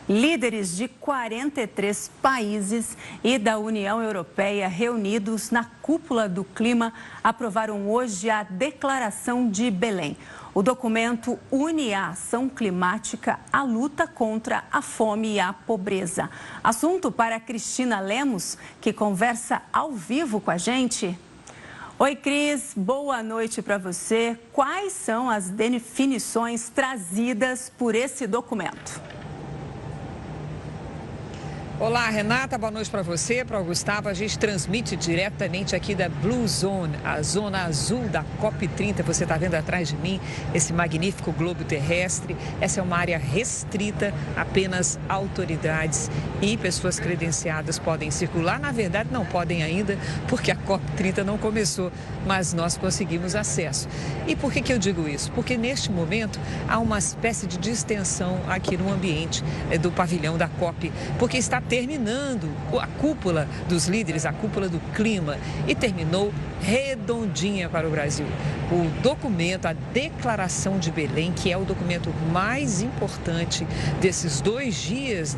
Líderes de 43 países e da União Europeia reunidos na Cúpula do Clima aprovaram hoje a Declaração de Belém. O documento une a ação climática à luta contra a fome e a pobreza. Assunto para Cristina Lemos, que conversa ao vivo com a gente. Oi, Cris, boa noite para você. Quais são as definições trazidas por esse documento? Olá, Renata, boa noite para você, para o Gustavo. A gente transmite diretamente aqui da Blue Zone, a zona azul da COP30. Você está vendo atrás de mim esse magnífico globo terrestre. Essa é uma área restrita, apenas autoridades e pessoas credenciadas podem circular. Na verdade, não podem ainda, porque a COP30 não começou, mas nós conseguimos acesso. E por que eu digo isso? Porque neste momento há uma espécie de distensão aqui no ambiente do pavilhão da COP, porque está terminando a cúpula dos líderes, a cúpula do clima, e terminou redondinha para o Brasil. O documento, a Declaração de Belém, que é o documento mais importante desses 2 dias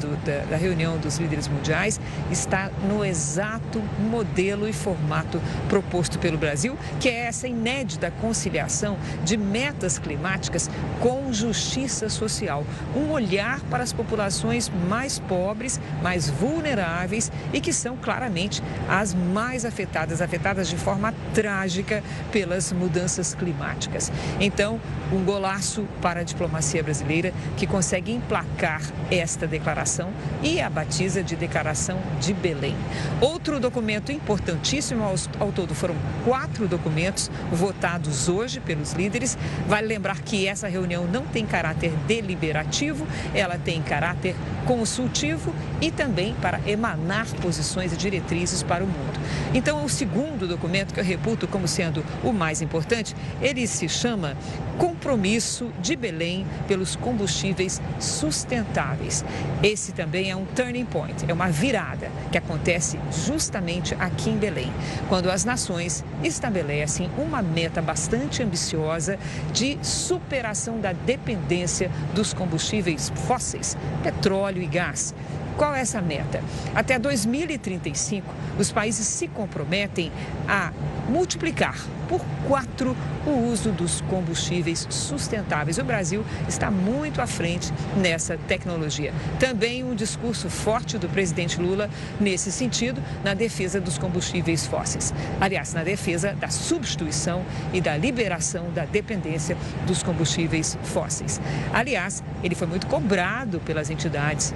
da reunião dos líderes mundiais, está no exato modelo e formato proposto pelo Brasil, que é essa inédita conciliação de metas climáticas com justiça social. Um olhar para as populações mais pobres, mais vulneráveis e que são claramente as mais afetadas de forma trágica pelas mudanças climáticas. Então, um golaço para a diplomacia brasileira que consegue emplacar esta declaração e a batiza de Declaração de Belém. Outro documento importantíssimo, ao todo foram 4 documentos votados hoje pelos líderes. Vale lembrar que essa reunião não tem caráter deliberativo, ela tem caráter consultivo e também para emanar posições e diretrizes para o mundo. Então, o segundo documento, que eu reputo como sendo o mais importante, ele se chama Compromisso de Belém pelos Combustíveis Sustentáveis. Esse também é um turning point, é uma virada que acontece justamente aqui em Belém, quando as nações estabelecem uma meta bastante ambiciosa de superação da dependência dos combustíveis fósseis, petróleo e gás. Qual é essa meta? Até 2035, os países se comprometem a multiplicar por 4 o uso dos combustíveis sustentáveis. O Brasil está muito à frente nessa tecnologia. Também um discurso forte do presidente Lula nesse sentido, na defesa dos combustíveis fósseis. Aliás, na defesa da substituição e da liberação da dependência dos combustíveis fósseis. Aliás, ele foi muito cobrado pelas entidades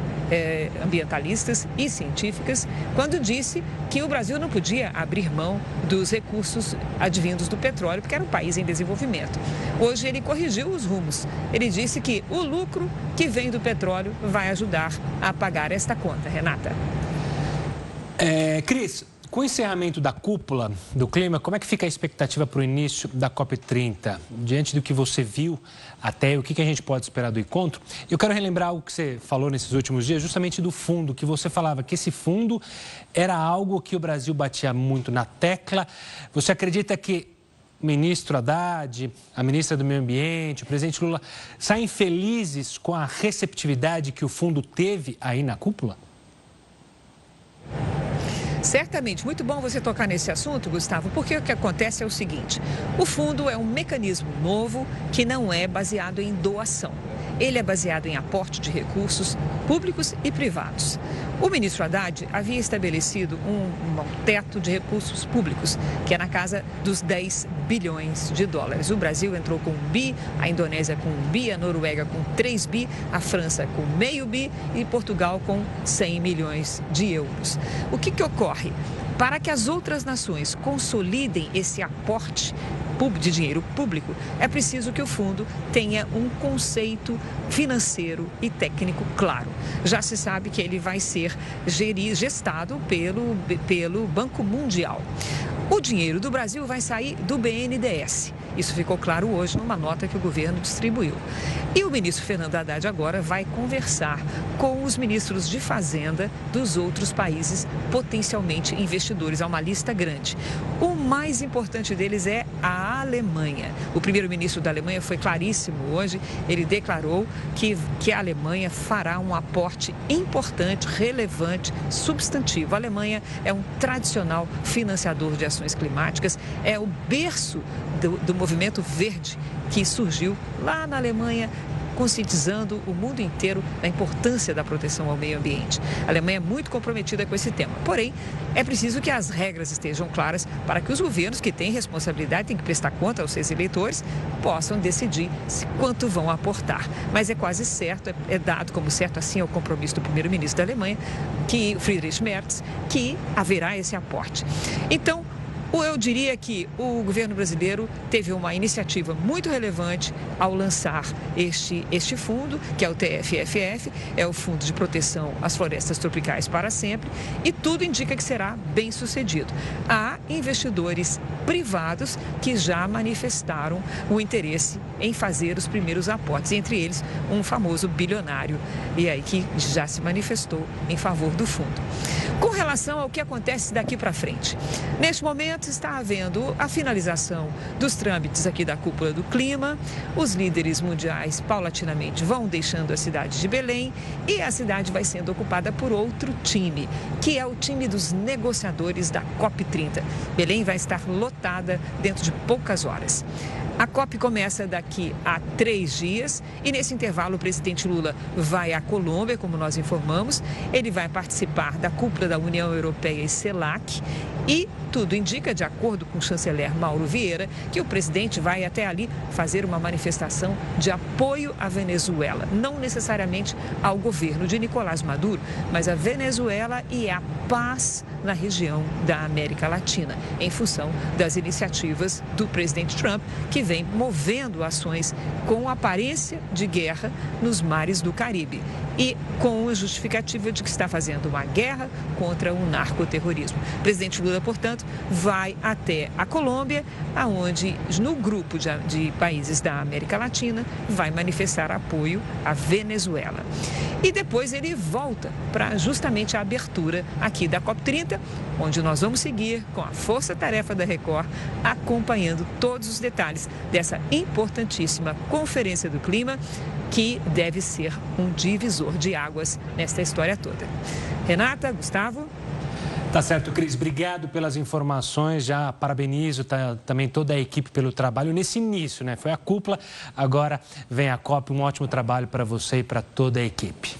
ambientalistas e científicas quando disse que o Brasil não podia abrir mão dos recursos advindos do petróleo, porque era um país em desenvolvimento. Hoje ele corrigiu os rumos. Ele disse que o lucro que vem do petróleo vai ajudar a pagar esta conta. Renata. Cris, com o encerramento da cúpula do clima, como é que fica a expectativa para o início da COP30? Diante do que você viu até, o que a gente pode esperar do encontro? Eu quero relembrar algo que você falou nesses últimos dias, justamente do fundo, que você falava que esse fundo era algo que o Brasil batia muito na tecla. Você acredita que o ministro Haddad, a ministra do Meio Ambiente, o presidente Lula, saem felizes com a receptividade que o fundo teve aí na cúpula? Certamente, muito bom você tocar nesse assunto, Gustavo, porque o que acontece é o seguinte: o fundo é um mecanismo novo que não é baseado em doação. Ele é baseado em aporte de recursos públicos e privados. O ministro Haddad havia estabelecido um teto de recursos públicos, que é na casa dos 10 bilhões de dólares. O Brasil entrou com 1 bi, a Indonésia com 1 bi, a Noruega com 3 bi, a França com meio bi e Portugal com 100 milhões de euros. O que ocorre? Para que as outras nações consolidem esse aporte de dinheiro público, é preciso que o fundo tenha um conceito financeiro e técnico claro. Já se sabe que ele vai ser gestado pelo Banco Mundial. O dinheiro do Brasil vai sair do BNDES. Isso ficou claro hoje numa nota que o governo distribuiu. E o ministro Fernando Haddad agora vai conversar com os ministros de Fazenda dos outros países potencialmente investidores. Há uma lista grande. O mais importante deles é a Alemanha. O primeiro-ministro da Alemanha foi claríssimo hoje. Ele declarou que a Alemanha fará um aporte importante, relevante, substantivo. A Alemanha é um tradicional financiador de ações climáticas, é o berço do movimento verde que surgiu lá na Alemanha, conscientizando o mundo inteiro da importância da proteção ao meio ambiente. A Alemanha é muito comprometida com esse tema. Porém, é preciso que as regras estejam claras para que os governos que têm responsabilidade, têm que prestar conta aos seus eleitores, possam decidir quanto vão aportar. Mas é quase certo, é dado como certo, assim é o compromisso do primeiro-ministro da Alemanha, que Friedrich Merz, que haverá esse aporte. Então, eu diria que o governo brasileiro teve uma iniciativa muito relevante ao lançar este fundo, que é o TFFF, é o Fundo de Proteção às Florestas Tropicais para Sempre, e tudo indica que será bem sucedido. Há investidores privados que já manifestaram o interesse em fazer os primeiros aportes, entre eles um famoso bilionário, e aí que já se manifestou em favor do fundo. Com relação ao que acontece daqui para frente, neste momento está havendo a finalização dos trâmites aqui da Cúpula do Clima. Os líderes mundiais paulatinamente vão deixando a cidade de Belém e a cidade vai sendo ocupada por outro time, que é o time dos negociadores da COP30. Belém vai estar lotada dentro de poucas horas. A COP começa daqui a 3 dias e nesse intervalo o presidente Lula vai à Colômbia, como nós informamos. Ele vai participar da cúpula da União Europeia e CELAC e tudo indica, de acordo com o chanceler Mauro Vieira, que o presidente vai até ali fazer uma manifestação de apoio à Venezuela. Não necessariamente ao governo de Nicolás Maduro, mas à Venezuela e à paz na região da América Latina, em função das iniciativas do presidente Trump, que vem movendo ações com aparência de guerra nos mares do Caribe e com a justificativa de que está fazendo uma guerra contra o narcoterrorismo. O presidente Lula, portanto, vai até a Colômbia, aonde no grupo de países da América Latina vai manifestar apoio à Venezuela. E depois ele volta para justamente a abertura aqui da COP30, onde nós vamos seguir com a força-tarefa da Record, acompanhando todos os detalhes dessa importantíssima Conferência do Clima, que deve ser um divisor de águas nesta história toda. Renata, Gustavo? Tá certo, Cris. Obrigado pelas informações. Já parabenizo também toda a equipe pelo trabalho nesse início, né? Foi a cúpula, agora vem a COP. Um ótimo trabalho para você e para toda a equipe.